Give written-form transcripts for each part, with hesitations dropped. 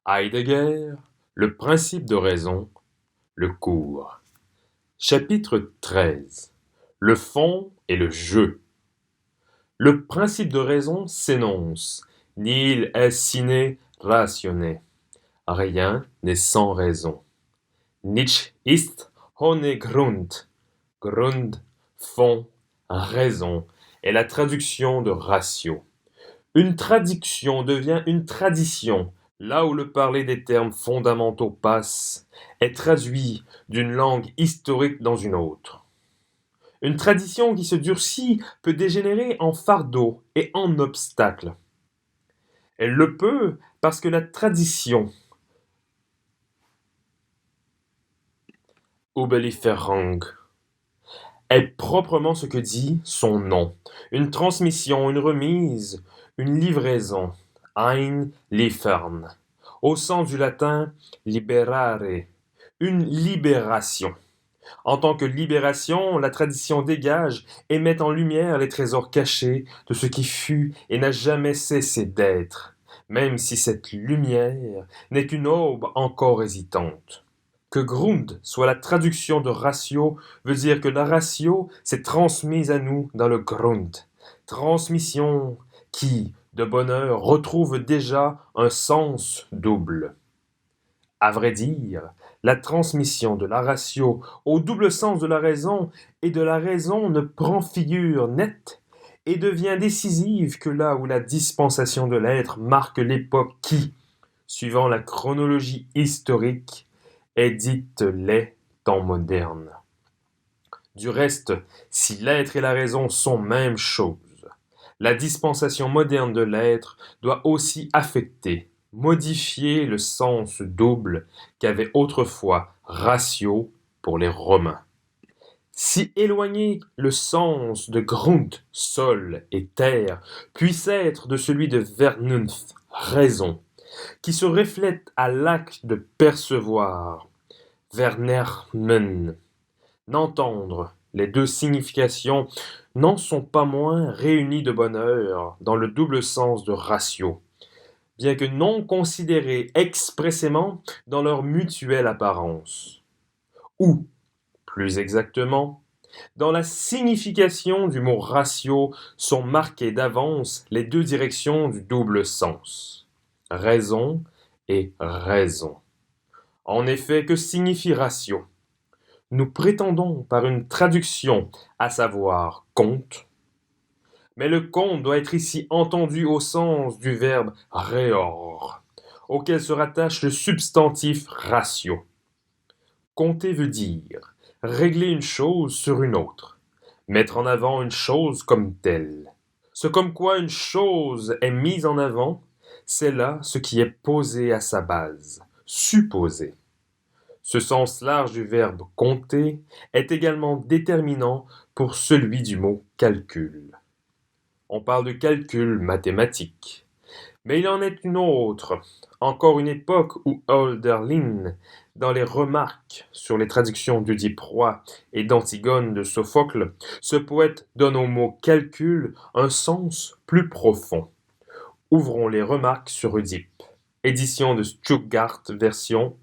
Heidegger, le principe de raison, le cours. Chapitre 13. Le fond et le jeu. Le principe de raison s'énonce. Nihil est sine ratione. Rien n'est sans raison. Nichts ist ohne Grund. Grund, fond, raison est la traduction de ratio. Une traduction devient une tradition. Là où le parler des termes fondamentaux passe, est traduit d'une langue historique dans une autre. Une tradition qui se durcit peut dégénérer en fardeau et en obstacle. Elle le peut parce que la tradition, Überlieferung, est proprement ce que dit son nom. Une transmission, une remise, une livraison, einliefern, au sens du latin liberare, une libération. En tant que libération, la tradition dégage et met en lumière les trésors cachés de ce qui fut et n'a jamais cessé d'être, même si cette lumière n'est qu'une aube encore hésitante. Que Grund soit la traduction de ratio veut dire que la ratio s'est transmise à nous dans le Grund. Transmission qui, de bonne heure, retrouve déjà un sens double. À vrai dire, la transmission de la ratio au double sens de la raison et de la raison ne prend figure nette et devient décisive que là où la dispensation de l'être marque l'époque qui, suivant la chronologie historique, est dite les temps modernes. Du reste, si l'être et la raison sont même chose, la dispensation moderne de l'être doit aussi affecter, modifier le sens double qu'avait autrefois ratio pour les Romains. Si éloigner le sens de Grund, sol et terre, puisse être de celui de Vernunft, raison, qui se reflète à l'acte de percevoir, Vernehmen, n'entendre, les deux significations n'en sont pas moins réunies de bonne heure dans le double sens de ratio, bien que non considérées expressément dans leur mutuelle apparence. Ou, plus exactement, dans la signification du mot ratio sont marquées d'avance les deux directions du double sens, raison et raison. En effet, que signifie ratio? Nous prétendons par une traduction, à savoir compte, mais le compte doit être ici entendu au sens du verbe reor, auquel se rattache le substantif ratio. Compter veut dire régler une chose sur une autre, mettre en avant une chose comme telle. Ce comme quoi une chose est mise en avant, c'est là ce qui est posé à sa base, supposé. Ce sens large du verbe compter est également déterminant pour celui du mot calcul. On parle de calcul mathématique. Mais il en est une autre, encore une époque où Hölderlin, dans les remarques sur les traductions d'Oedipe Roi et d'Antigone de Sophocle, ce poète donne au mot calcul un sens plus profond. Ouvrons les remarques sur Oedipe. Édition de Stuttgart, version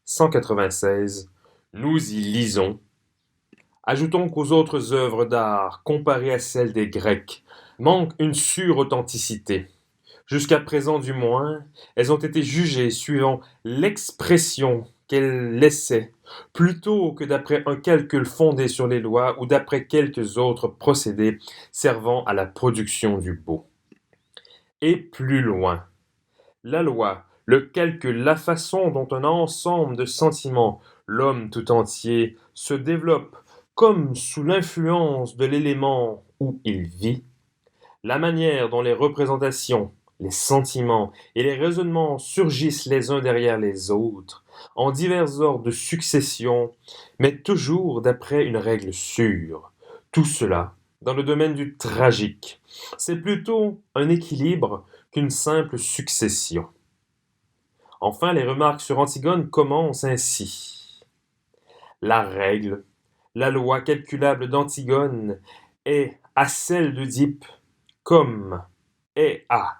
196. Nous y lisons. Ajoutons qu'aux autres œuvres d'art, comparées à celles des Grecs, manque une sur-authenticité. Jusqu'à présent du moins, elles ont été jugées suivant l'expression qu'elles laissaient, plutôt que d'après un calcul fondé sur les lois ou d'après quelques autres procédés servant à la production du beau. Et plus loin, la loi, le calcul, la façon dont un ensemble de sentiments, l'homme tout entier, se développe comme sous l'influence de l'élément où il vit, la manière dont les représentations, les sentiments et les raisonnements surgissent les uns derrière les autres, en divers ordres de succession, mais toujours d'après une règle sûre. Tout cela dans le domaine du tragique. C'est plutôt un équilibre qu'une simple succession. Enfin, les remarques sur Antigone commencent ainsi. La règle, la loi calculable d'Antigone est à celle d'Œdipe comme est à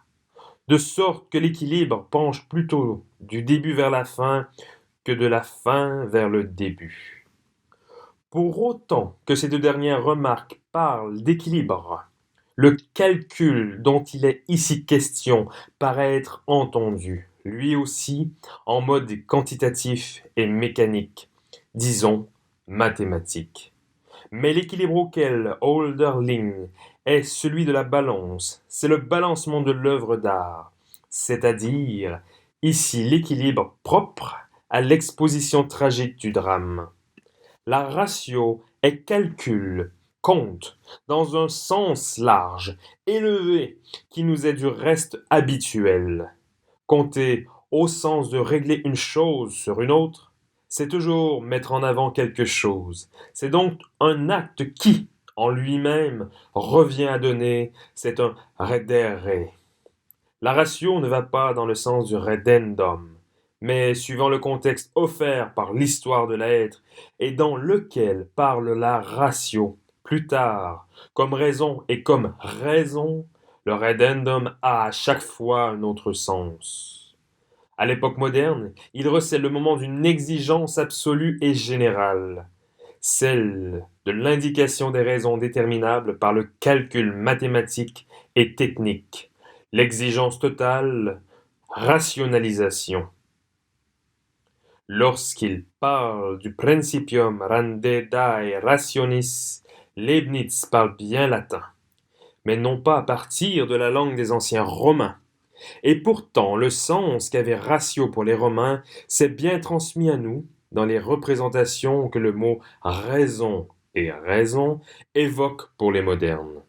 de sorte que l'équilibre penche plutôt du début vers la fin que de la fin vers le début. Pour autant que ces deux dernières remarques parlent d'équilibre, le calcul dont il est ici question paraît être entendu, lui aussi, en mode quantitatif et mécanique, disons mathématique. Mais l'équilibre auquel Hölderlin est celui de la balance, c'est le balancement de l'œuvre d'art, c'est-à-dire ici l'équilibre propre à l'exposition tragique du drame. La ratio est calcul, compte, dans un sens large, élevé, qui nous est du reste habituel. Compter au sens de régler une chose sur une autre, c'est toujours mettre en avant quelque chose. C'est donc un acte qui, en lui-même, revient à donner, c'est un redere. La ratio ne va pas dans le sens du redendum, mais suivant le contexte offert par l'histoire de l'être et dans lequel parle la ratio plus tard, comme raison et comme raison, le redendum a à chaque fois un autre sens. À l'époque moderne, il recèle le moment d'une exigence absolue et générale, celle de l'indication des raisons déterminables par le calcul mathématique et technique, l'exigence totale, rationalisation. Lorsqu'il parle du principium randedae rationis, Leibniz parle bien latin, mais non pas à partir de la langue des anciens Romains. Et pourtant, le sens qu'avait ratio pour les Romains s'est bien transmis à nous dans les représentations que le mot raison et raison évoque pour les modernes.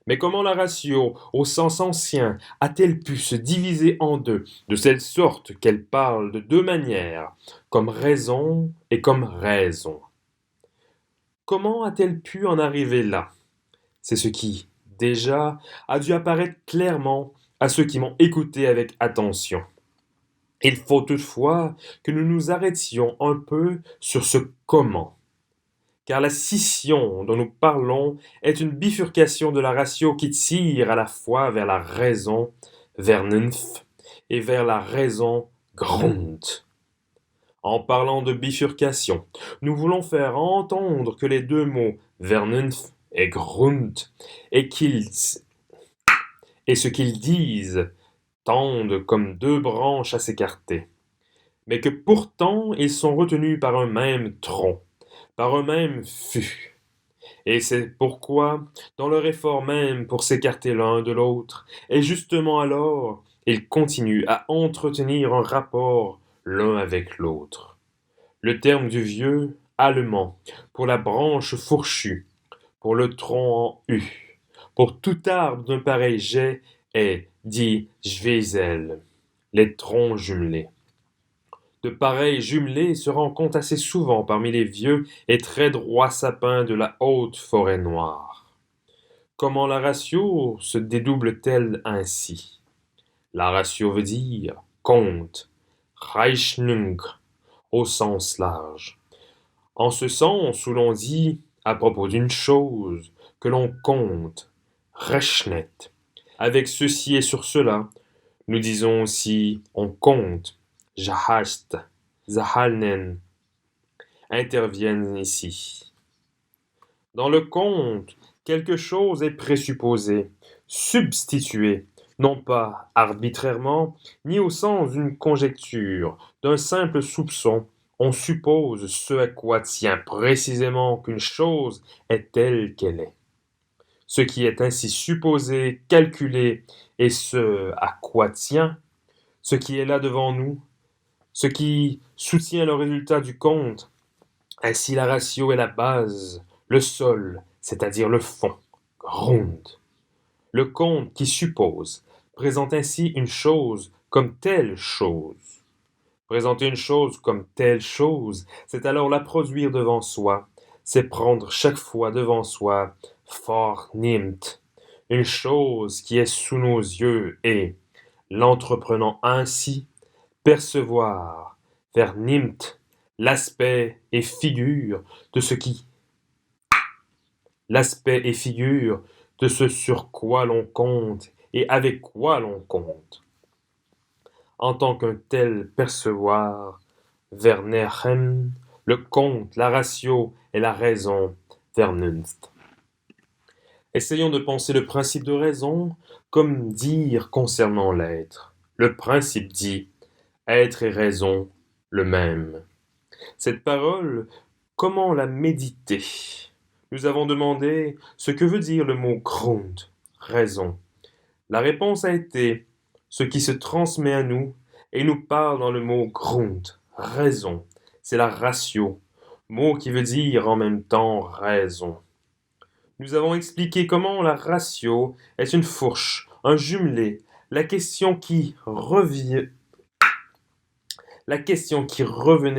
Mais comment la ratio, au sens ancien, a-t-elle pu se diviser en deux, de telle sorte qu'elle parle de deux manières, comme raison et comme raison? Comment a-t-elle pu en arriver là? C'est ce qui, déjà, a dû apparaître clairement à ceux qui m'ont écouté avec attention. Il faut toutefois que nous nous arrêtions un peu sur ce comment, car la scission dont nous parlons est une bifurcation de la ratio qui tire à la fois vers la raison, Vernunft, et vers la raison, Grund. En parlant de bifurcation, nous voulons faire entendre que les deux mots Vernunft et Grund et ce qu'ils disent tendent comme deux branches à s'écarter, mais que pourtant ils sont retenus par un même tronc, par un même fût. Et c'est pourquoi, dans leur effort même pour s'écarter l'un de l'autre, et justement alors, ils continuent à entretenir un rapport l'un avec l'autre. Le terme du vieux allemand pour la branche fourchue, pour le tronc en U, pour tout arbre d'un pareil jet est dit Schwesel, les troncs jumelés. De pareils jumelés se rencontrent assez souvent parmi les vieux et très droits sapins de la haute forêt noire. Comment la ratio se dédouble-t-elle ainsi? La ratio veut dire compte, Rechnung, au sens large. En ce sens où l'on dit, à propos d'une chose, que l'on compte, Rechnet. Avec ceci et sur cela, nous disons aussi on compte, Jahast, Zahalnen, interviennent ici. Dans le compte, quelque chose est présupposé, substitué, non pas arbitrairement, ni au sens d'une conjecture, d'un simple soupçon. On suppose ce à quoi tient précisément qu'une chose est telle qu'elle est. Ce qui est ainsi supposé, calculé, et ce à quoi tient, ce qui est là devant nous, ce qui soutient le résultat du compte. Ainsi la ratio est la base, le sol, c'est-à-dire le fond, Grund. Le compte qui suppose présente ainsi une chose comme telle chose. Présenter une chose comme telle chose, c'est alors la produire devant soi, c'est prendre chaque fois devant soi, vornimmt, une chose qui est sous nos yeux et, l'entreprenant ainsi, percevoir, vernimmt, l'aspect et figure de ce qui l'aspect et figure de ce sur quoi l'on compte et avec quoi l'on compte. En tant qu'un tel percevoir, Werner le compte, la ratio et la raison, Vernunft. Essayons de penser le principe de raison comme dire concernant l'être. Le principe dit être et raison, le même. Cette parole, comment la méditer? Nous avons demandé ce que veut dire le mot Grund, raison. La réponse a été ce qui se transmet à nous et nous parle dans le mot Grund, raison. C'est la ratio, mot qui veut dire en même temps raison. Nous avons expliqué comment la ratio est une fourche, un jumelé, la question qui revenait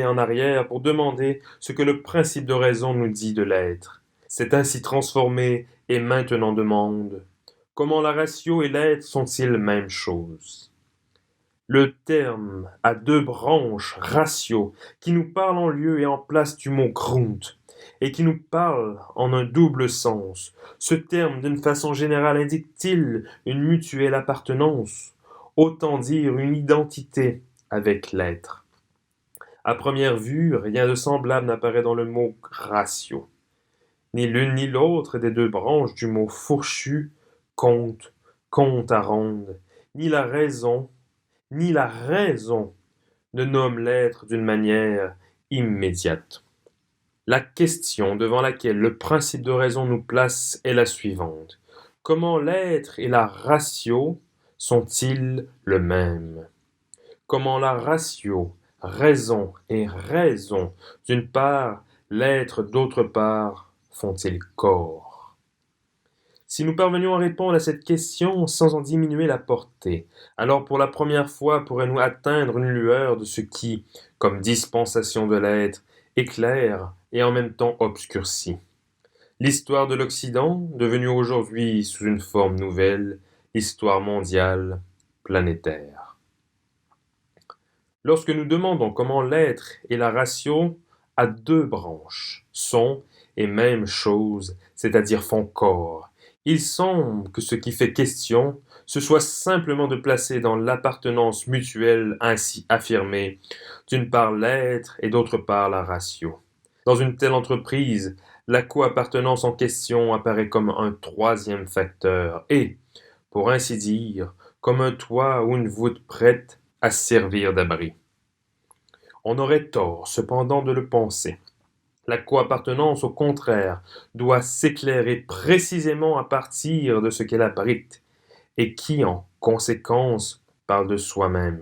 en arrière pour demander ce que le principe de raison nous dit de l'être. C'est ainsi transformé et maintenant demande comment la ratio et l'être sont-ils même chose? Le terme a deux branches, ratio, qui nous parle en lieu et en place du mot Grund, et qui nous parle en un double sens. Ce terme, d'une façon générale, indique-t-il une mutuelle appartenance, autant dire une identité avec l'être. À première vue, rien de semblable n'apparaît dans le mot ratio. Ni l'une ni l'autre des deux branches du mot fourchu, compte à rendre, ni la raison ne nomme l'être d'une manière immédiate. La question devant laquelle le principe de raison nous place est la suivante. Comment l'être et la ratio sont-ils le même? Comment la ratio, raison et raison, d'une part, l'être d'autre part, font-ils corps? Si nous parvenions à répondre à cette question sans en diminuer la portée, alors pour la première fois pourrait-nous atteindre une lueur de ce qui, comme dispensation de l'être, éclaire et en même temps obscurcit. L'histoire de l'Occident, devenue aujourd'hui sous une forme nouvelle, l'histoire mondiale, planétaire. Lorsque nous demandons comment l'être et la ratio à deux branches sont et même chose, c'est-à-dire font corps, il semble que ce qui fait question, ce soit simplement de placer dans l'appartenance mutuelle ainsi affirmée, d'une part l'être et d'autre part la ratio. Dans une telle entreprise, la co-appartenance en question apparaît comme un troisième facteur et, pour ainsi dire, comme un toit ou une voûte prête à servir d'abri. On aurait tort, cependant, de le penser. La co-appartenance, au contraire, doit s'éclairer précisément à partir de ce qu'elle abrite, et qui, en conséquence, parle de soi-même.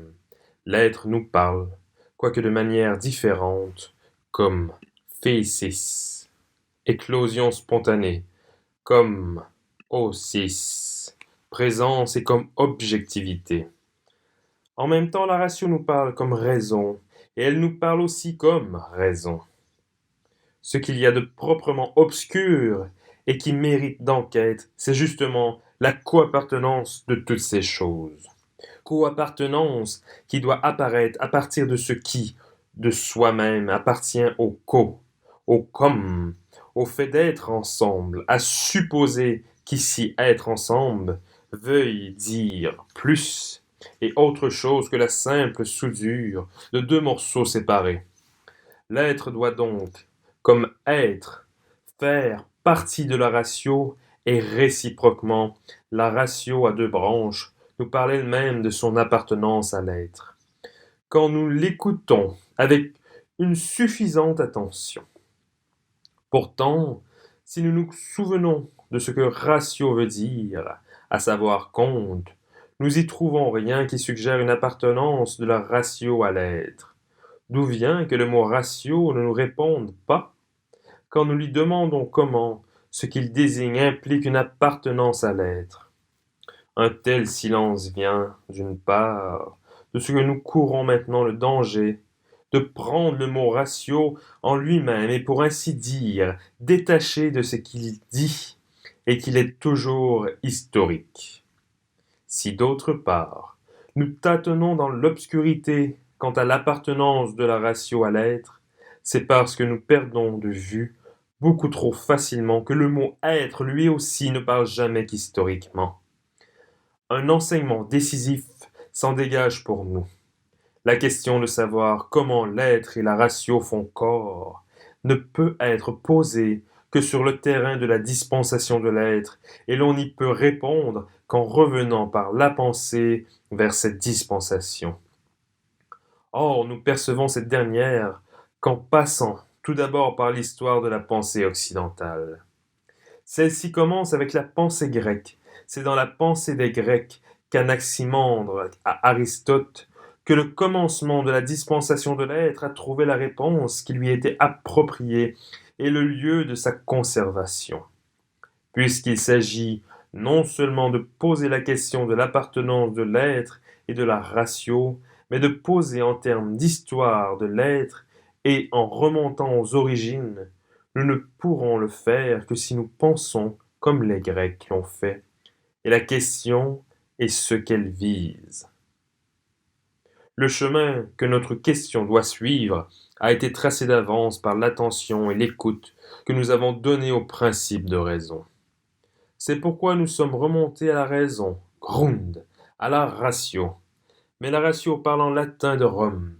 L'être nous parle, quoique de manière différente, comme phésis, éclosion spontanée, comme osis, présence et comme objectivité. En même temps, la ratio nous parle comme raison, et elle nous parle aussi comme raison. Ce qu'il y a de proprement obscur et qui mérite d'enquête, c'est justement la co-appartenance de toutes ces choses. Co-appartenance qui doit apparaître à partir de ce qui, de soi-même, appartient au co, au comme, au fait d'être ensemble, à supposer qu'ici être ensemble veuille dire plus et autre chose que la simple soudure de deux morceaux séparés. L'être doit donc, comme être, faire partie de la ratio et réciproquement, la ratio à deux branches nous parle elle-même de son appartenance à l'être. Quand nous l'écoutons avec une suffisante attention. Pourtant, si nous nous souvenons de ce que ratio veut dire, à savoir compte, nous y trouvons rien qui suggère une appartenance de la ratio à l'être. D'où vient que le mot ratio ne nous réponde pas? Quand nous lui demandons comment, ce qu'il désigne implique une appartenance à l'être. Un tel silence vient, d'une part, de ce que nous courons maintenant le danger, de prendre le mot ratio en lui-même et pour ainsi dire, détaché de ce qu'il dit et qu'il est toujours historique. Si d'autre part, nous tâtonnons dans l'obscurité quant à l'appartenance de la ratio à l'être, c'est parce que nous perdons de vue beaucoup trop facilement que le mot être lui aussi ne parle jamais qu'historiquement. Un enseignement décisif s'en dégage pour nous. La question de savoir comment l'être et la ratio font corps ne peut être posée que sur le terrain de la dispensation de l'être, et l'on n'y peut répondre qu'en revenant par la pensée vers cette dispensation. Or, nous percevons cette dernière qu'en passant tout d'abord par l'histoire de la pensée occidentale. Celle-ci commence avec la pensée grecque. C'est dans la pensée des Grecs qu'Anaximandre, à Aristote, que le commencement de la dispensation de l'être a trouvé la réponse qui lui était appropriée et le lieu de sa conservation. Puisqu'il s'agit non seulement de poser la question de l'appartenance de l'être et de la ratio, mais de poser en termes d'histoire de l'être et en remontant aux origines, nous ne pourrons le faire que si nous pensons comme les Grecs l'ont fait. Et la question est ce qu'elle vise. Le chemin que notre question doit suivre a été tracé d'avance par l'attention et l'écoute que nous avons données au principe de raison. C'est pourquoi nous sommes remontés à la raison, Grund, à la ratio. Mais la ratio parle en latin de Rome,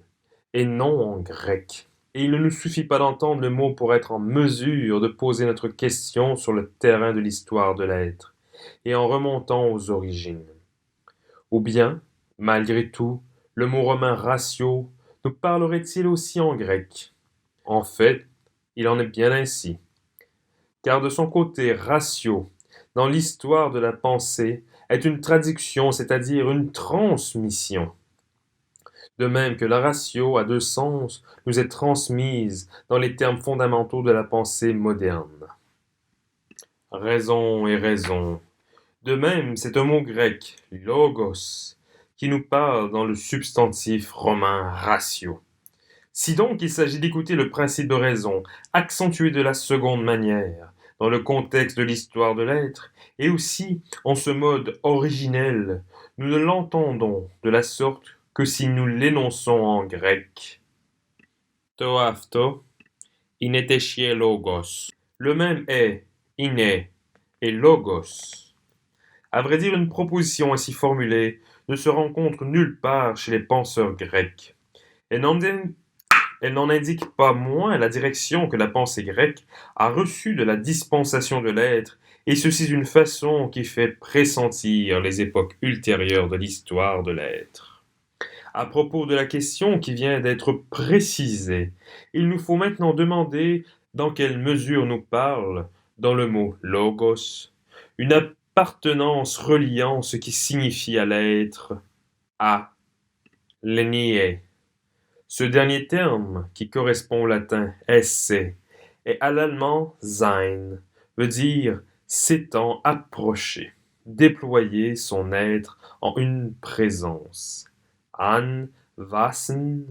et non en grec. Et il ne nous suffit pas d'entendre le mot pour être en mesure de poser notre question sur le terrain de l'histoire de l'être, et en remontant aux origines. Ou bien, malgré tout, le mot romain ratio nous parlerait-il aussi en grec? En fait, il en est bien ainsi. Car de son côté, ratio, dans l'histoire de la pensée, est une traduction, c'est-à-dire une transmission. De même que la ratio à deux sens nous est transmise dans les termes fondamentaux de la pensée moderne. Raison et raison. De même, c'est un mot grec, logos, qui nous parle dans le substantif romain ratio. Si donc il s'agit d'écouter le principe de raison, accentué de la seconde manière, dans le contexte de l'histoire de l'être, et aussi en ce mode originel, nous ne l'entendons de la sorte que si nous l'énonçons en grec. To αυτό είναι τεσχε logos. Le même est, iné, et logos. À vrai dire, une proposition ainsi formulée ne se rencontre nulle part chez les penseurs grecs. Elle n'en indique pas moins la direction que la pensée grecque a reçue de la dispensation de l'être, et ceci d'une façon qui fait pressentir les époques ultérieures de l'histoire de l'être. À propos de la question qui vient d'être précisée, il nous faut maintenant demander dans quelle mesure nous parle, dans le mot logos, une appartenance reliant ce qui signifie à l'être à l'enie. Ce dernier terme, qui correspond au latin esse et à l'allemand sein, veut dire s'étant approché, déployer son être en une présence. Anfassen.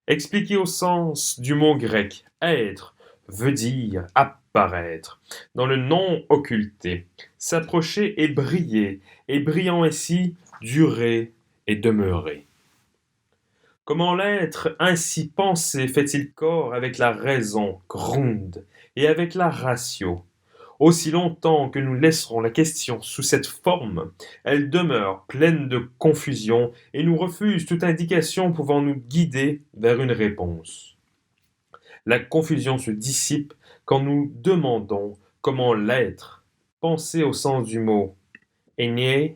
Expliqué au sens du mot grec être veut dire apparaître, dans le non occulté, s'approcher et brillant ainsi durer et demeurer. Comment l'être ainsi pensé fait-il corps avec la raison, Grund, et avec la ratio? Aussi longtemps que nous laisserons la question sous cette forme, elle demeure pleine de confusion et nous refuse toute indication pouvant nous guider vers une réponse. La confusion se dissipe quand nous demandons comment l'être, pensé au sens du mot enie,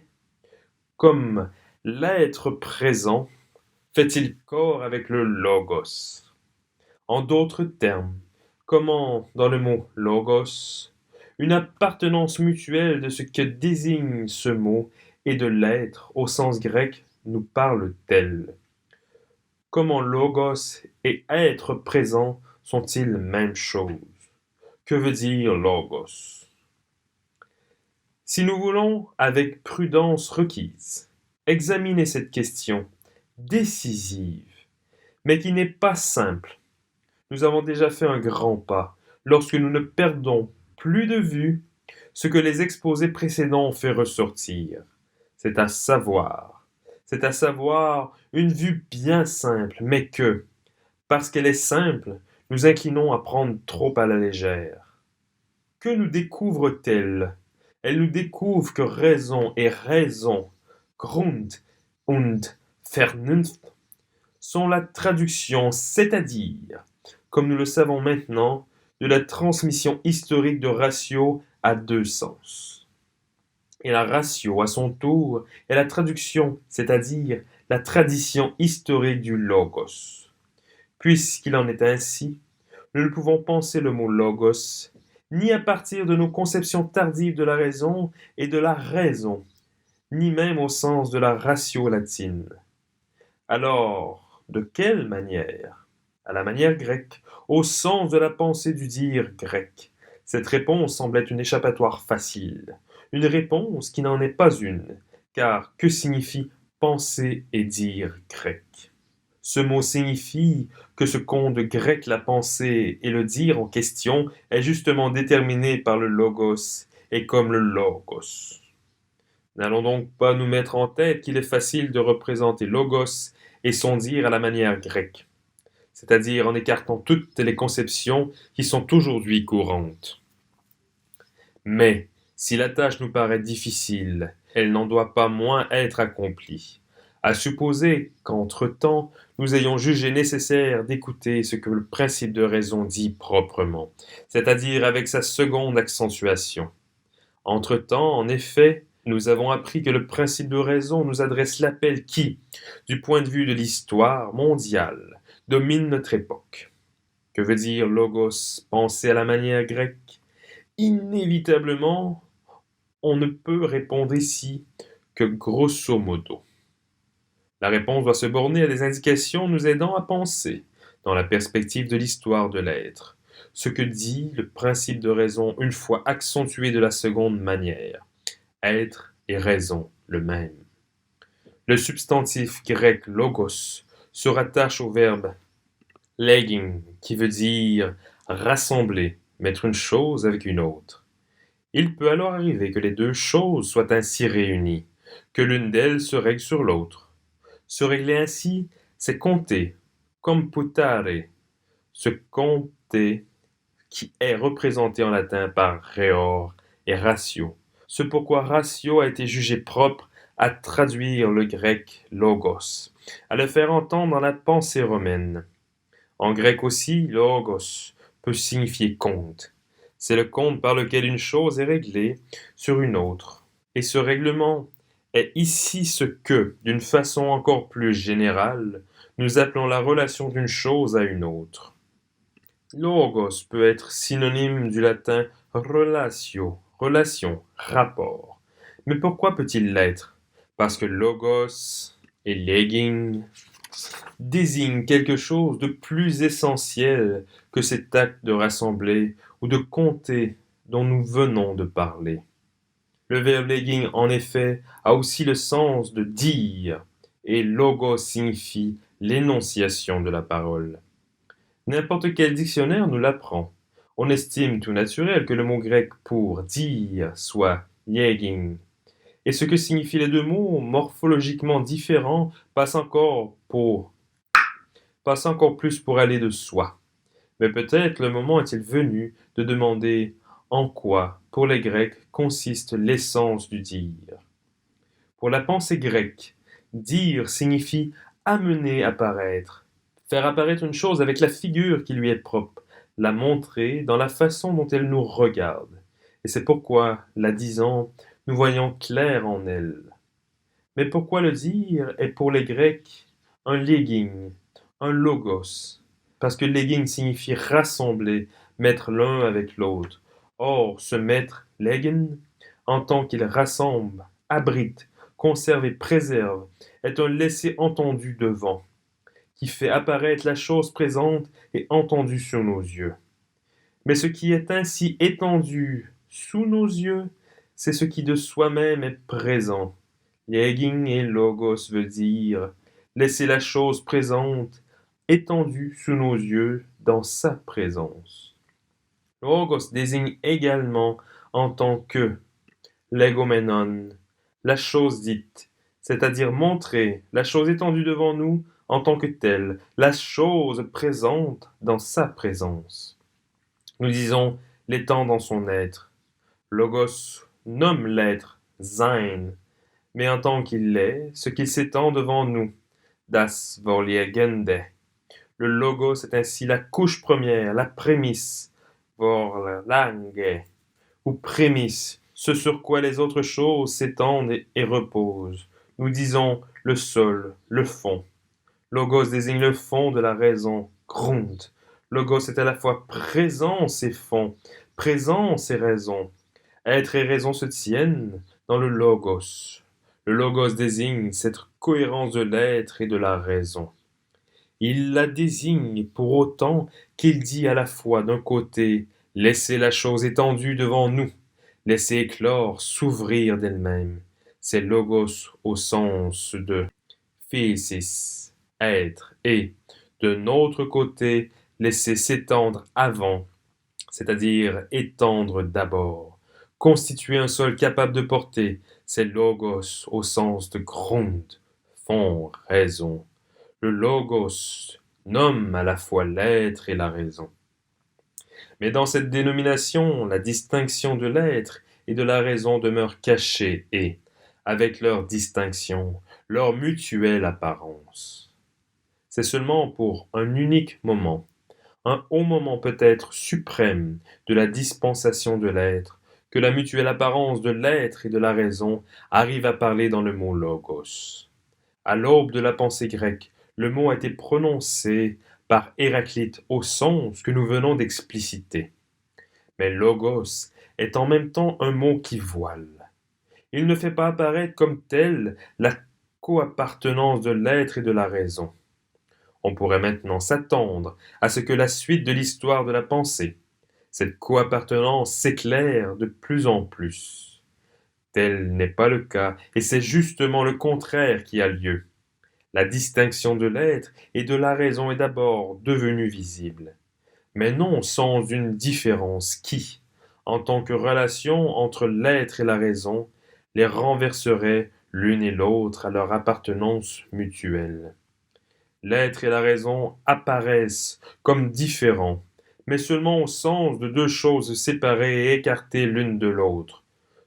comme l'être présent, fait-il corps avec le logos? En d'autres termes, comment, dans le mot logos, une appartenance mutuelle de ce que désigne ce mot et de l'être au sens grec nous parle-t-elle? Comment logos et être présent sont-ils même chose? Que veut dire logos? Si nous voulons, avec prudence requise, examiner cette question décisive, mais qui n'est pas simple, nous avons déjà fait un grand pas lorsque nous ne perdons plus de vue ce que les exposés précédents ont fait ressortir. C'est à savoir une vue bien simple, mais que, parce qu'elle est simple, nous inclinons à prendre trop à la légère. Que nous découvre-t-elle? Elle nous découvre que raison et raison, Grund und Vernunft, sont la traduction, c'est-à-dire, comme nous le savons maintenant, de la transmission historique de ratio à deux sens. Et la ratio, à son tour, est la traduction, c'est-à-dire la tradition historique du logos. Puisqu'il en est ainsi, nous ne pouvons penser le mot logos ni à partir de nos conceptions tardives de la raison et de la raison, ni même au sens de la ratio latine. Alors, de quelle manière? À la manière grecque, au sens de la pensée du dire grec. Cette réponse semble être une échappatoire facile, une réponse qui n'en est pas une, car que signifie penser et dire grec? Ce mot signifie que ce qu'ont de grec la pensée et le dire en question est justement déterminé par le logos et comme le logos. N'allons donc pas nous mettre en tête qu'il est facile de représenter logos et son dire à la manière grecque, c'est-à-dire en écartant toutes les conceptions qui sont aujourd'hui courantes. Mais, si la tâche nous paraît difficile, elle n'en doit pas moins être accomplie. À supposer qu'entre-temps, nous ayons jugé nécessaire d'écouter ce que le principe de raison dit proprement, c'est-à-dire avec sa seconde accentuation. Entre-temps, en effet, nous avons appris que le principe de raison nous adresse l'appel qui, du point de vue de l'histoire mondiale, domine notre époque. Que veut dire logos, penser à la manière grecque? Inévitablement, on ne peut répondre ici que grosso modo. La réponse doit se borner à des indications nous aidant à penser, dans la perspective de l'histoire de l'être, ce que dit le principe de raison une fois accentué de la seconde manière. Être et raison le même. Le substantif grec logos se rattache au verbe legging, qui veut dire rassembler, mettre une chose avec une autre. Il peut alors arriver que les deux choses soient ainsi réunies, que l'une d'elles se règle sur l'autre. Se régler ainsi, c'est compter, computare, se compter qui est représenté en latin par reor et ratio. Ce pourquoi ratio a été jugé propre à traduire le grec logos, à le faire entendre dans la pensée romaine. En grec aussi, logos peut signifier compte. C'est le compte par lequel une chose est réglée sur une autre. Et ce règlement est ici ce que, d'une façon encore plus générale, nous appelons la relation d'une chose à une autre. Logos peut être synonyme du latin relatio, relation, rapport. Mais pourquoi peut-il l'être? Parce que logos et legging désignent quelque chose de plus essentiel que cet acte de rassembler ou de compter dont nous venons de parler. Le verbe legging, en effet, a aussi le sens de dire, et logos signifie l'énonciation de la parole. N'importe quel dictionnaire nous l'apprend. On estime tout naturel que le mot grec pour dire soit legging. Et ce que signifient les deux mots, morphologiquement différents, passe encore plus pour aller de soi. Mais peut-être le moment est-il venu de demander en quoi, pour les Grecs, consiste l'essence du dire. Pour la pensée grecque, dire signifie amener à paraître, faire apparaître une chose avec la figure qui lui est propre, la montrer dans la façon dont elle nous regarde. Et c'est pourquoi, la disant, nous voyons clair en elle. Mais pourquoi le dire est pour les Grecs un legging, un logos? Parce que legging signifie rassembler, mettre l'un avec l'autre. Or, ce mettre, leggen, en tant qu'il rassemble, abrite, conserve et préserve, est un laisser-entendu devant, qui fait apparaître la chose présente et entendue sur nos yeux. Mais ce qui est ainsi étendu sous nos yeux, c'est ce qui de soi-même est présent. Legging et logos veut dire laisser la chose présente étendue sous nos yeux dans sa présence. Logos désigne également en tant que legomenon, la chose dite, c'est-à-dire montrer la chose étendue devant nous en tant que telle, la chose présente dans sa présence. Nous disons l'étant dans son être. Logos nomme l'être Sein, mais en tant qu'il est, ce qu'il s'étend devant nous, das Vorliegende. Le logos est ainsi la couche première, la prémisse, Vorlange, ou prémisse, ce sur quoi les autres choses s'étendent et reposent. Nous disons le sol, le fond. Logos désigne le fond de la raison, Grund. Logos est à la fois présence et fond, présence et raison. Être et raison se tiennent dans le logos. Le logos désigne cette cohérence de l'être et de la raison. Il la désigne pour autant qu'il dit à la fois d'un côté « laissez la chose étendue devant nous », laissez éclore, s'ouvrir d'elle-même. C'est logos au sens de physis, être, et de notre côté, laisser s'étendre avant, c'est-à-dire étendre d'abord. Constituer un sol capable de porter, c'est logos au sens de grund, fond, raison. Le logos nomme à la fois l'être et la raison. Mais dans cette dénomination, la distinction de l'être et de la raison demeure cachée et, avec leur distinction, leur mutuelle apparence. C'est seulement pour un unique moment, un haut moment peut-être suprême de la dispensation de l'être, que la mutuelle apparence de l'être et de la raison arrive à parler dans le mot logos. À l'aube de la pensée grecque, le mot a été prononcé par Héraclite au sens que nous venons d'expliciter. Mais logos est en même temps un mot qui voile. Il ne fait pas apparaître comme tel la coappartenance de l'être et de la raison. On pourrait maintenant s'attendre à ce que la suite de l'histoire de la pensée, cette coappartenance s'éclaire de plus en plus. Tel n'est pas le cas, et c'est justement le contraire qui a lieu. La distinction de l'être et de la raison est d'abord devenue visible, mais non sans une différence qui, en tant que relation entre l'être et la raison, les renverserait l'une et l'autre à leur appartenance mutuelle. L'être et la raison apparaissent comme différents, mais seulement au sens de deux choses séparées et écartées l'une de l'autre.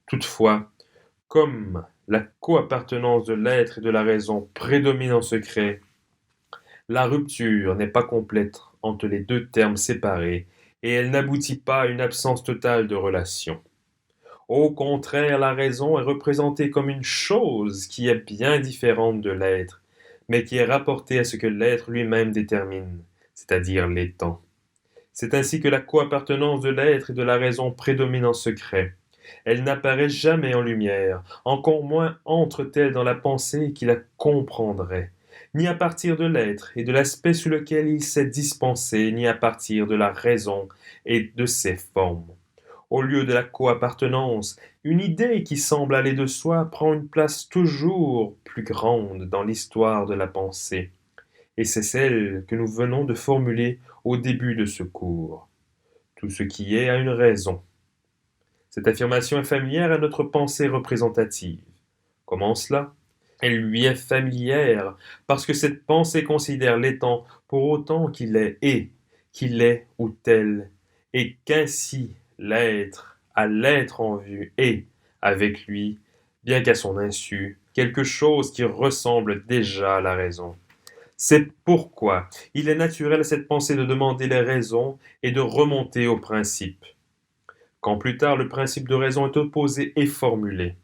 Toutefois, comme la coappartenance de l'être et de la raison prédomine en secret, la rupture n'est pas complète entre les deux termes séparés et elle n'aboutit pas à une absence totale de relation. Au contraire, la raison est représentée comme une chose qui est bien différente de l'être, mais qui est rapportée à ce que l'être lui-même détermine, c'est-à-dire les temps. C'est ainsi que la coappartenance de l'être et de la raison prédomine en secret. Elle n'apparaît jamais en lumière, encore moins entre-t-elle dans la pensée qui la comprendrait, ni à partir de l'être et de l'aspect sous lequel il s'est dispensé, ni à partir de la raison et de ses formes. Au lieu de la coappartenance, une idée qui semble aller de soi prend une place toujours plus grande dans l'histoire de la pensée, et c'est celle que nous venons de formuler au début de ce cours. Tout ce qui est a une raison. Cette affirmation est familière à notre pensée représentative. Comment cela? Elle lui est familière parce que cette pensée considère l'étant pour autant qu'il est ou tel, et qu'ainsi l'être à l'être en vue est, avec lui, bien qu'à son insu, quelque chose qui ressemble déjà à la raison. C'est pourquoi il est naturel à cette pensée de demander les raisons et de remonter au principe. Quand plus tard le principe de raison est opposé et formulé,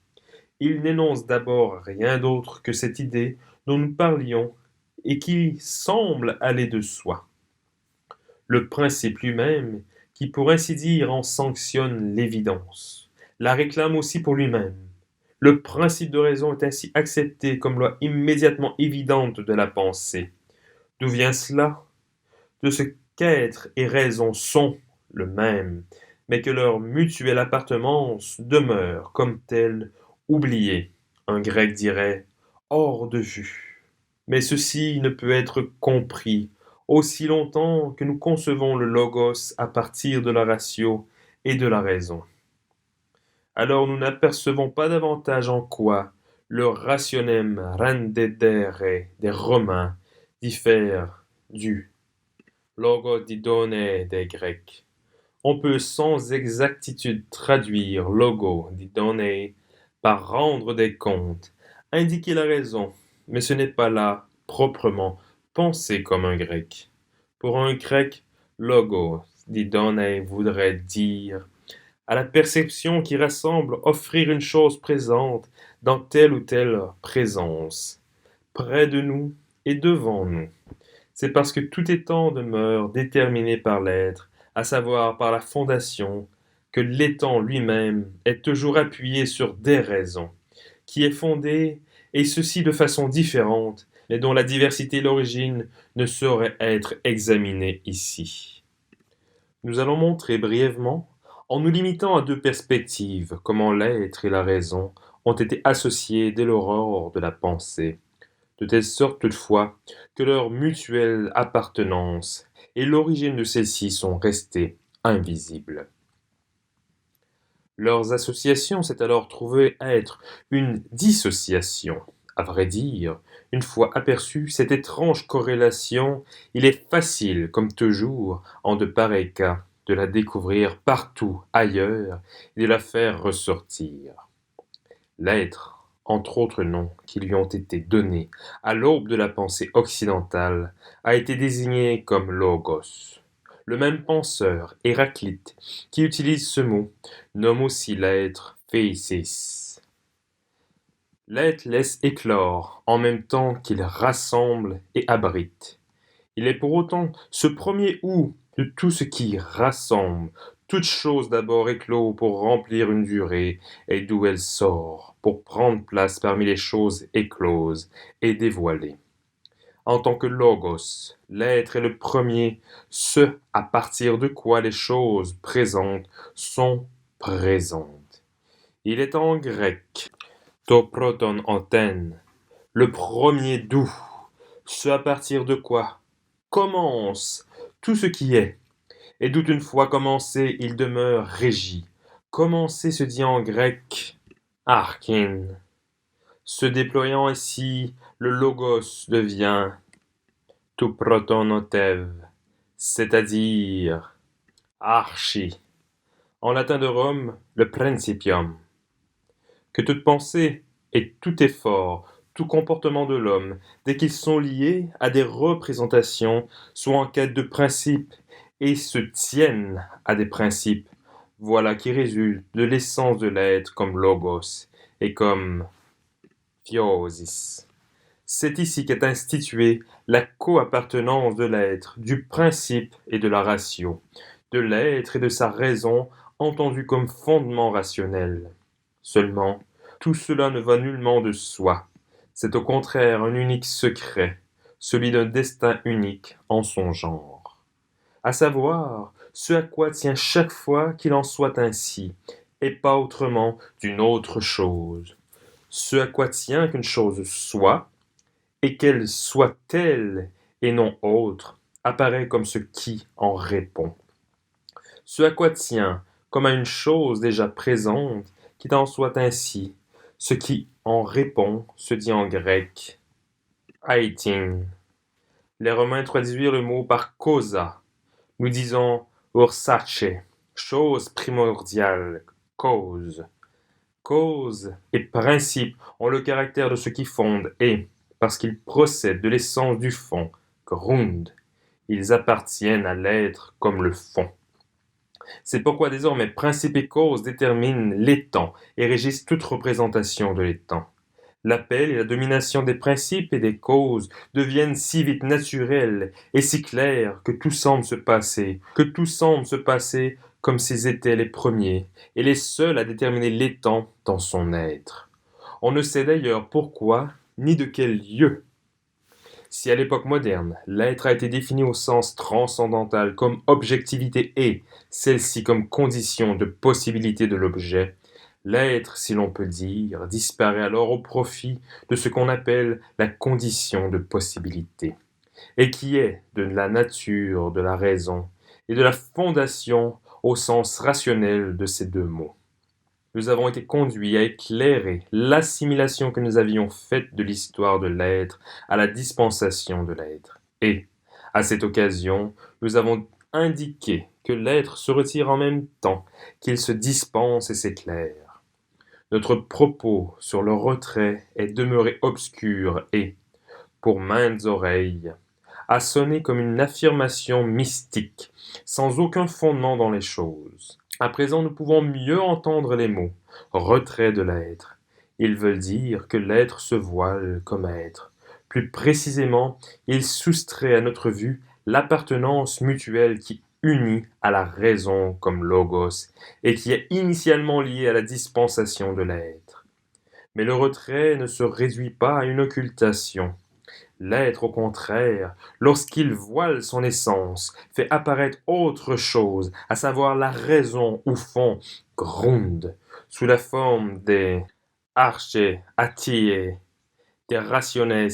il n'énonce d'abord rien d'autre que cette idée dont nous parlions et qui semble aller de soi. Le principe lui-même, qui pour ainsi dire en sanctionne l'évidence, la réclame aussi pour lui-même. Le principe de raison est ainsi accepté comme loi immédiatement évidente de la pensée. D'où vient cela? De ce qu'être et raison sont le même, mais que leur mutuelle appartenance demeure comme telle oubliée. Un grec dirait hors de vue. Mais ceci ne peut être compris aussi longtemps que nous concevons le logos à partir de la ratio et de la raison. Alors nous n'apercevons pas davantage en quoi le rationem rendedere des Romains diffère du logodidone des Grecs. On peut sans exactitude traduire logo didone par rendre des comptes, indiquer la raison, mais ce n'est pas là, proprement, penser comme un grec. Pour un grec, logo didone voudrait dire à la perception qui rassemble offrir une chose présente dans telle ou telle présence, près de nous et devant nous. C'est parce que tout étant demeure déterminé par l'être, à savoir par la fondation, que l'étant lui-même est toujours appuyé sur des raisons, qui est fondé, et ceci de façon différente, mais dont la diversité et l'origine ne sauraient être examinées ici. Nous allons montrer brièvement, en nous limitant à deux perspectives, comment l'être et la raison ont été associés dès l'aurore de la pensée, de telle sorte toutefois que leur mutuelle appartenance et l'origine de celle-ci sont restées invisibles. Leurs associations s'est alors trouvée à être une dissociation. À vrai dire, une fois aperçue cette étrange corrélation, il est facile, comme toujours, en de pareils cas, de la découvrir partout ailleurs et de la faire ressortir. L'être, entre autres noms qui lui ont été donnés à l'aube de la pensée occidentale, a été désigné comme logos. Le même penseur, Héraclite, qui utilise ce mot, nomme aussi l'être phésis. L'être laisse éclore en même temps qu'il rassemble et abrite. Il est pour autant ce premier ou de tout ce qui rassemble, toute chose d'abord éclot pour remplir une durée, et d'où elle sort, pour prendre place parmi les choses écloses et dévoilées. En tant que logos, l'être est le premier, ce à partir de quoi les choses présentes sont présentes. Il est en grec, to proton antenne, le premier d'où, ce à partir de quoi commence tout ce qui est, et d'où une fois commencé il demeure régi. Commencer se dit en grec arkin. Se déployant ainsi, le logos devient tout protonotev, c'est-à-dire archi. En latin de Rome, le principium. Que toute pensée et tout effort, tout comportement de l'homme, dès qu'ils sont liés à des représentations, sont en quête de principes et se tiennent à des principes, voilà qui résulte de l'essence de l'être comme logos et comme phiosis. C'est ici qu'est instituée la coappartenance de l'être, du principe et de la ratio, de l'être et de sa raison entendue comme fondement rationnel. Seulement, tout cela ne va nullement de soi. C'est au contraire un unique secret, celui d'un destin unique en son genre. À savoir, ce à quoi tient chaque fois qu'il en soit ainsi, et pas autrement d'une autre chose. Ce à quoi tient qu'une chose soit, et qu'elle soit telle et non autre, apparaît comme ce qui en répond. Ce à quoi tient, comme à une chose déjà présente, qu'il en soit ainsi, ce qui en répond se dit en grec aitin. Les Romains traduisirent le mot par causa. Nous disons ursace, chose primordiale, cause. Cause et principe ont le caractère de ce qui fonde et, parce qu'ils procèdent de l'essence du fond, grund, ils appartiennent à l'être comme le fond. C'est pourquoi désormais principe et cause déterminent l'étant et régissent toute représentation de l'étant. L'appel et la domination des principes et des causes deviennent si vite naturels et si clairs que tout semble se passer, comme s'ils étaient les premiers et les seuls à déterminer l'étant dans son être. On ne sait d'ailleurs pourquoi ni de quel lieu. Si à l'époque moderne, l'être a été défini au sens transcendantal comme objectivité et celle-ci comme condition de possibilité de l'objet, l'être, si l'on peut dire, disparaît alors au profit de ce qu'on appelle la condition de possibilité, et qui est de la nature de la raison et de la fondation au sens rationnel de ces deux mots. Nous avons été conduits à éclairer l'assimilation que nous avions faite de l'histoire de l'être à la dispensation de l'être. Et, à cette occasion, nous avons indiquer que l'être se retire en même temps qu'il se dispense et s'éclaire. Notre propos sur le retrait est demeuré obscur et, pour maintes oreilles, a sonné comme une affirmation mystique, sans aucun fondement dans les choses. À présent, nous pouvons mieux entendre les mots « retrait de l'être ». Ils veulent dire que l'être se voile comme être. Plus précisément, il soustrait à notre vue l'appartenance mutuelle qui unit à la raison comme logos et qui est initialement liée à la dispensation de l'être. Mais le retrait ne se réduit pas à une occultation. L'être, au contraire, lorsqu'il voile son essence, fait apparaître autre chose, à savoir la raison ou fond, Grund, sous la forme des arche, atiae, des rationes,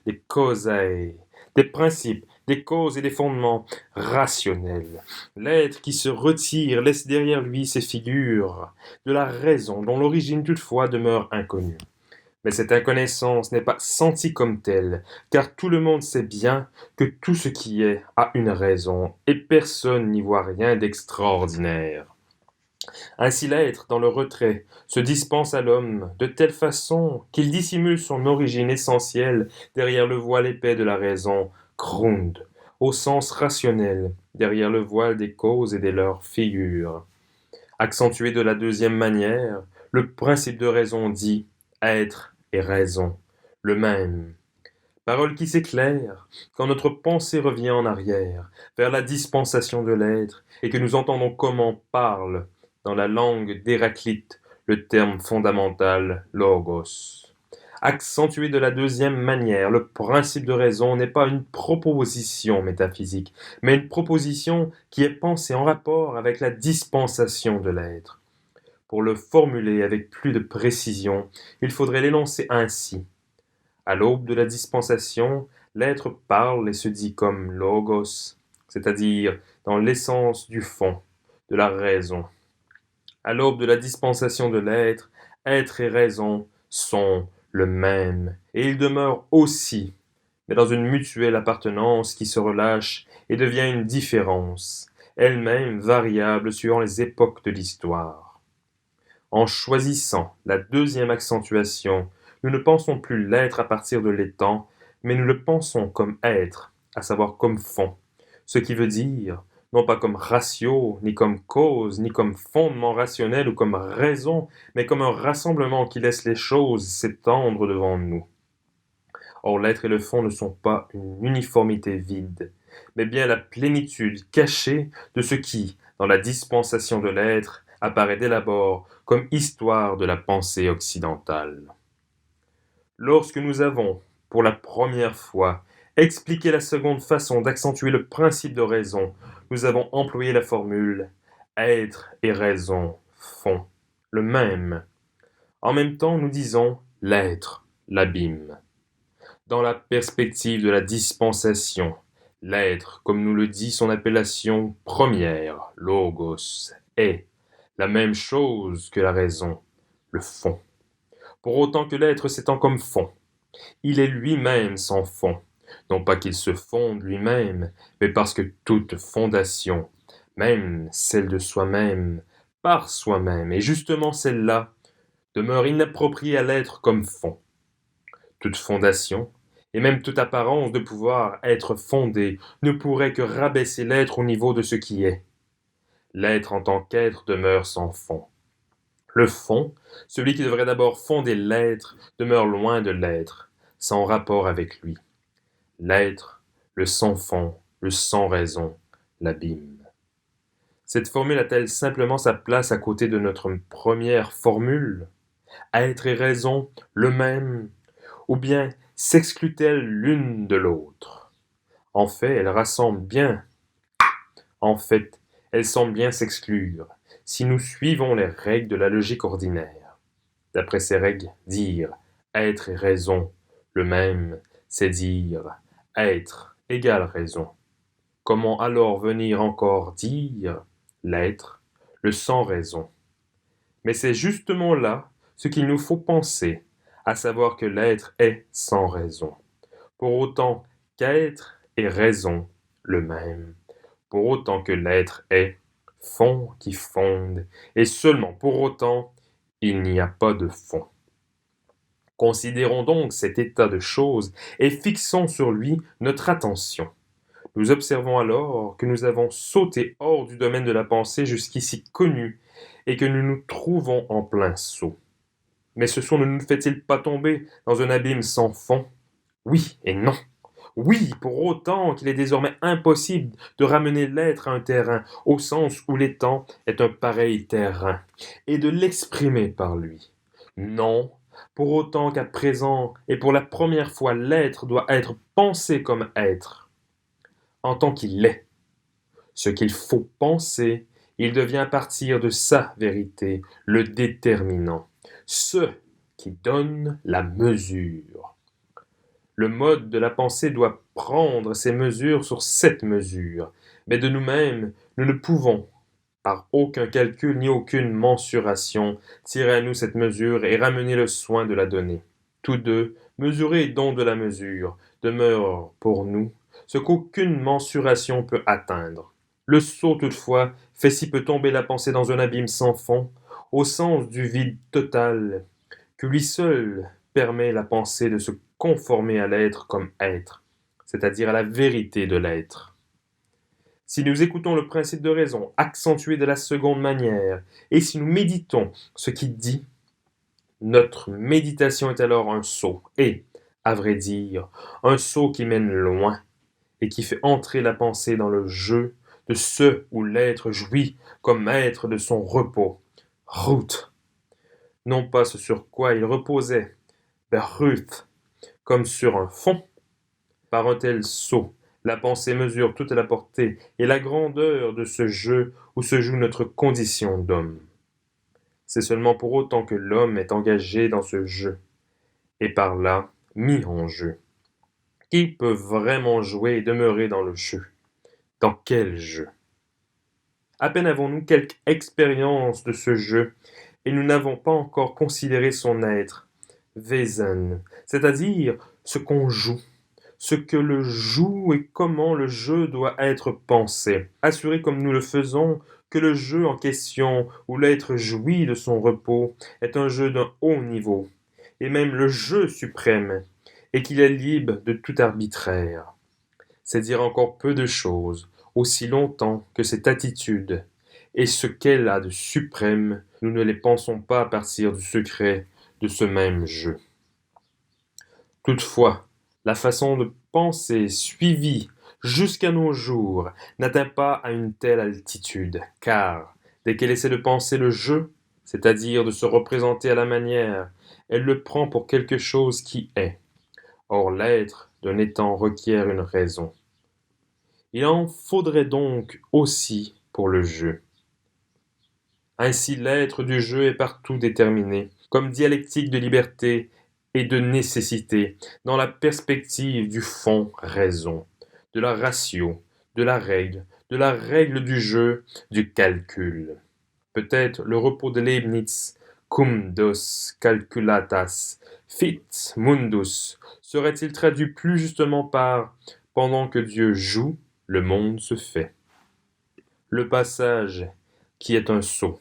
des causae, des principes, des causes et des fondements rationnels. L'être qui se retire laisse derrière lui ces figures de la raison dont l'origine toutefois demeure inconnue. Mais cette inconnaissance n'est pas sentie comme telle, car tout le monde sait bien que tout ce qui est a une raison, et personne n'y voit rien d'extraordinaire. Ainsi l'être, dans le retrait, se dispense à l'homme de telle façon qu'il dissimule son origine essentielle derrière le voile épais de la raison, Grund, au sens rationnel, derrière le voile des causes et de leurs figures. Accentué de la deuxième manière, le principe de raison dit être et raison, le même. Parole qui s'éclaire quand notre pensée revient en arrière, vers la dispensation de l'être, et que nous entendons comment parle, dans la langue d'Héraclite, le terme fondamental logos. Accentué de la deuxième manière, le principe de raison n'est pas une proposition métaphysique, mais une proposition qui est pensée en rapport avec la dispensation de l'être. Pour le formuler avec plus de précision, il faudrait l'énoncer ainsi. À l'aube de la dispensation, l'être parle et se dit comme logos, c'est-à-dire dans l'essence du fond, de la raison. À l'aube de la dispensation de l'être, être et raison sont le même, et ils demeurent aussi, mais dans une mutuelle appartenance qui se relâche et devient une différence, elle-même variable suivant les époques de l'histoire. En choisissant la deuxième accentuation, nous ne pensons plus l'être à partir de l'étant, mais nous le pensons comme être, à savoir comme fond, ce qui veut dire, non pas comme ratio, ni comme cause, ni comme fondement rationnel ou comme raison, mais comme un rassemblement qui laisse les choses s'étendre devant nous. Or l'être et le fond ne sont pas une uniformité vide, mais bien la plénitude cachée de ce qui, dans la dispensation de l'être, apparaît dès l'abord comme histoire de la pensée occidentale. Lorsque nous avons, pour la première fois, expliqué la seconde façon d'accentuer le principe de raison, nous avons employé la formule être et raison font le même. En même temps, nous disons l'être l'abîme. Dans la perspective de la dispensation, l'être, comme nous le dit son appellation première, logos, est la même chose que la raison, le fond. Pour autant que l'être s'étend comme fond, il est lui-même sans fond, non pas qu'il se fonde lui-même, mais parce que toute fondation, même celle de soi-même, par soi-même, et justement celle-là, demeure inappropriée à l'être comme fond. Toute fondation, et même toute apparence de pouvoir être fondée, ne pourrait que rabaisser l'être au niveau de ce qui est. L'être en tant qu'être demeure sans fond. Le fond, celui qui devrait d'abord fonder l'être, demeure loin de l'être, sans rapport avec lui. L'être, le sans fond, le sans raison, l'abîme. Cette formule a-t-elle simplement sa place à côté de notre première formule? Être et raison, le même? Ou bien s'exclut-elle l'une de l'autre? En fait, elles semblent bien s'exclure, si nous suivons les règles de la logique ordinaire. D'après ces règles, dire être et raison, le même, c'est dire être égale raison. Comment alors venir encore dire l'être, le sans raison? Mais c'est justement là ce qu'il nous faut penser, à savoir que l'être est sans raison, pour autant qu'être et raison le même, pour autant que l'être est, fond qui fonde, et seulement pour autant, il n'y a pas de fond. Considérons donc cet état de choses et fixons sur lui notre attention. Nous observons alors que nous avons sauté hors du domaine de la pensée jusqu'ici connu et que nous nous trouvons en plein saut. Mais ce saut ne nous fait-il pas tomber dans un abîme sans fond? Oui et non. Oui, pour autant qu'il est désormais impossible de ramener l'être à un terrain, au sens où l'étang est un pareil terrain, et de l'exprimer par lui. Non, pour autant qu'à présent, et pour la première fois, l'être doit être pensé comme être, en tant qu'il est. Ce qu'il faut penser, il devient à partir de sa vérité, le déterminant, ce qui donne la mesure. Le mode de la pensée doit prendre ses mesures sur cette mesure, mais de nous-mêmes, nous ne pouvons, par aucun calcul ni aucune mensuration, tirer à nous cette mesure et ramener le soin de la donner. Tous deux, mesurer et don de la mesure, demeurent pour nous ce qu'aucune mensuration peut atteindre. Le saut, toutefois, fait si peu tomber la pensée dans un abîme sans fond, au sens du vide total, que lui seul permet la pensée de se conformer à l'être comme être, c'est-à-dire à la vérité de l'être. Si nous écoutons le principe de raison accentué de la seconde manière, et si nous méditons ce qu'il dit, notre méditation est alors un saut, et, à vrai dire, un saut qui mène loin, et qui fait entrer la pensée dans le jeu de ce où l'être jouit comme maître de son repos, Ruth, non pas ce sur quoi il reposait, Ruth, comme sur un fond. Par un tel saut, la pensée mesure toute la portée et la grandeur de ce jeu où se joue notre condition d'homme. C'est seulement pour autant que l'homme est engagé dans ce jeu, et par là mis en jeu. Qui peut vraiment jouer et demeurer dans le jeu? Dans quel jeu? À peine avons-nous quelque expérience de ce jeu, et nous n'avons pas encore considéré son être, Wesen, c'est-à-dire ce qu'on joue, ce que le joue et comment le jeu doit être pensé. Assurer comme nous le faisons que le jeu en question, où l'être jouit de son repos, est un jeu d'un haut niveau, et même le jeu suprême, et qu'il est libre de tout arbitraire. C'est dire encore peu de choses, aussi longtemps que cette attitude et ce qu'elle a de suprême, nous ne les pensons pas à partir du secret de ce même jeu. Toutefois, la façon de penser suivie jusqu'à nos jours n'atteint pas à une telle altitude, car dès qu'elle essaie de penser le jeu, c'est-à-dire de se représenter à la manière, elle le prend pour quelque chose qui est. Or l'être d'un étant requiert une raison. Il en faudrait donc aussi pour le jeu. Ainsi l'être du jeu est partout déterminé, comme dialectique de liberté et de nécessité, dans la perspective du fond raison, de la ratio, de la règle du jeu, du calcul. Peut-être le repos de Leibniz, cum dos calculatas, fit mundus, serait-il traduit plus justement par pendant que Dieu joue, le monde se fait. Le passage, qui est un saut,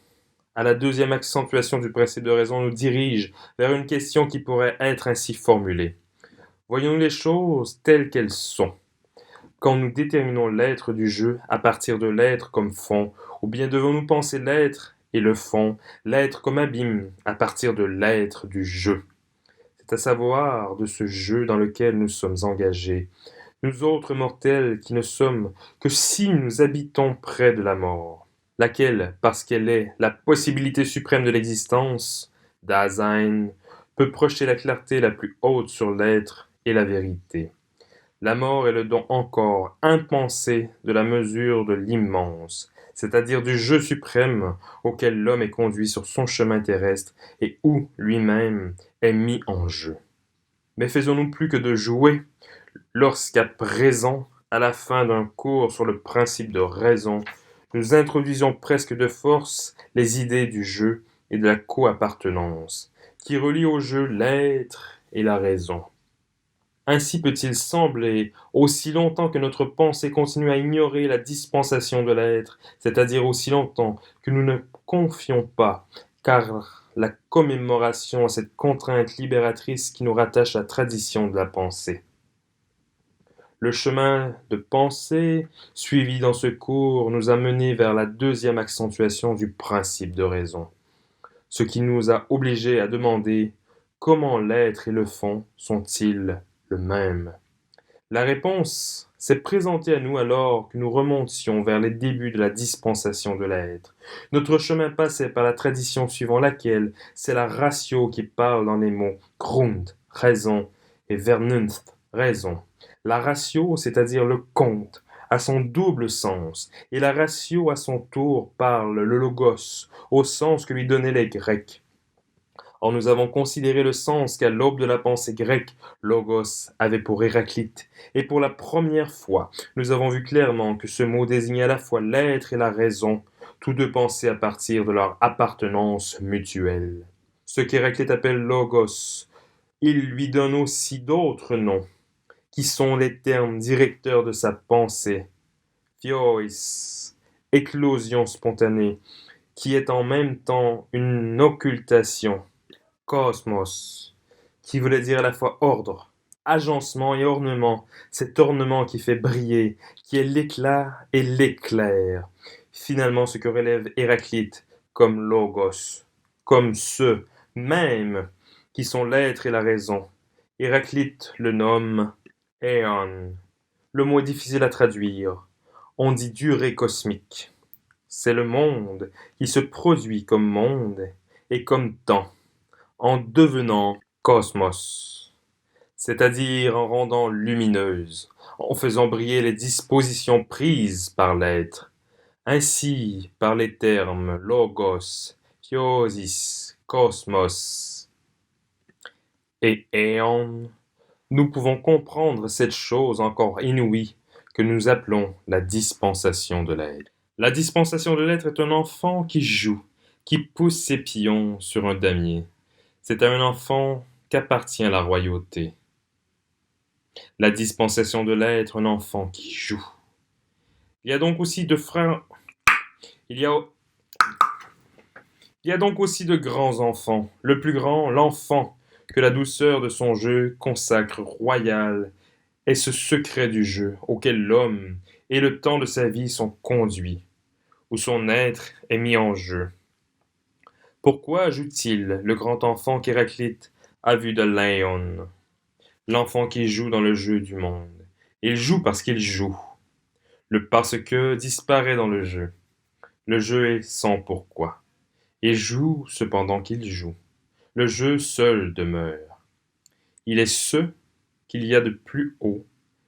à la deuxième accentuation du principe de raison nous dirige vers une question qui pourrait être ainsi formulée. Voyons les choses telles qu'elles sont. Quand nous déterminons l'être du jeu à partir de l'être comme fond, ou bien devons-nous penser l'être et le fond, l'être comme abîme, à partir de l'être du jeu? C'est à savoir de ce jeu dans lequel nous sommes engagés, nous autres mortels qui ne sommes que si nous habitons près de la mort, laquelle, parce qu'elle est la possibilité suprême de l'existence, Dasein, peut projeter la clarté la plus haute sur l'être et la vérité. La mort est le don encore impensé de la mesure de l'immense, c'est-à-dire du jeu suprême auquel l'homme est conduit sur son chemin terrestre et où lui-même est mis en jeu. Mais faisons-nous plus que de jouer lorsqu'à présent, à la fin d'un cours sur le principe de raison, nous introduisons presque de force les idées du jeu et de la co-appartenance, qui relient au jeu l'être et la raison. Ainsi peut-il sembler, aussi longtemps que notre pensée continue à ignorer la dispensation de l'être, c'est-à-dire aussi longtemps que nous ne confions pas, car la commémoration à cette contrainte libératrice qui nous rattache à la tradition de la pensée. Le chemin de pensée suivi dans ce cours nous a menés vers la deuxième accentuation du principe de raison, ce qui nous a obligés à demander comment l'être et le fond sont-ils le même. La réponse s'est présentée à nous alors que nous remontions vers les débuts de la dispensation de l'être. Notre chemin passait par la tradition suivant laquelle c'est la ratio qui parle dans les mots Grund, raison, et Vernunft, raison. La ratio, c'est-à-dire le compte, a son double sens, et la ratio à son tour parle le logos, au sens que lui donnaient les Grecs. Or nous avons considéré le sens qu'à l'aube de la pensée grecque, logos avait pour Héraclite, et pour la première fois, nous avons vu clairement que ce mot désignait à la fois l'être et la raison, tous deux pensés à partir de leur appartenance mutuelle. Ce qu'Héraclite appelle logos, il lui donne aussi d'autres noms, qui sont les termes directeurs de sa pensée. Theois, éclosion spontanée, qui est en même temps une occultation. Cosmos, qui voulait dire à la fois ordre, agencement et ornement, cet ornement qui fait briller, qui est l'éclat et l'éclair. Finalement, ce que relève Héraclite comme logos, comme ceux mêmes qui sont l'être et la raison. Héraclite le nomme Aeon. Le mot est difficile à traduire. On dit durée cosmique. C'est le monde qui se produit comme monde et comme temps, en devenant cosmos, c'est-à-dire en rendant lumineuse, en faisant briller les dispositions prises par l'être. Ainsi, par les termes logos, theosis, cosmos et éon, nous pouvons comprendre cette chose encore inouïe que nous appelons la dispensation de l'être. La dispensation de l'être est un enfant qui joue, qui pousse ses pions sur un damier. C'est à un enfant qu'appartient la royauté. La dispensation de l'être, un enfant qui joue. Il y a donc aussi de frères. Il y a donc aussi de grands enfants. Le plus grand, l'enfant, que la douceur de son jeu consacre royal, est ce secret du jeu auquel l'homme et le temps de sa vie sont conduits, où son être est mis en jeu. Pourquoi ajoute-t-il le grand enfant qu'Héraclite a vu de Léon, l'enfant qui joue dans le jeu du monde? Il joue parce qu'il joue. Le parce que disparaît dans le jeu. Le jeu est sans pourquoi. Il joue cependant qu'il joue. Le jeu seul demeure. Il est ce qu'il y a de plus haut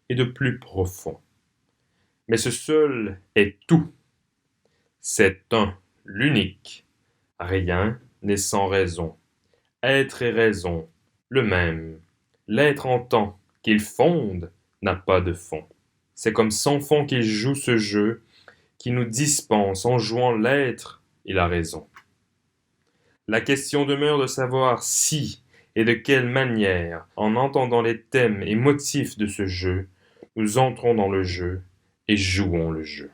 et de plus profond. Mais ce seul est tout. C'est un, l'unique. Rien n'est sans raison. Être et raison, le même. L'être en tant qu'il fonde n'a pas de fond. C'est comme sans fond qu'il joue ce jeu qui nous dispense en jouant l'être et la raison. La question demeure de savoir si et de quelle manière, en entendant les thèmes et motifs de ce jeu, nous entrons dans le jeu et jouons le jeu.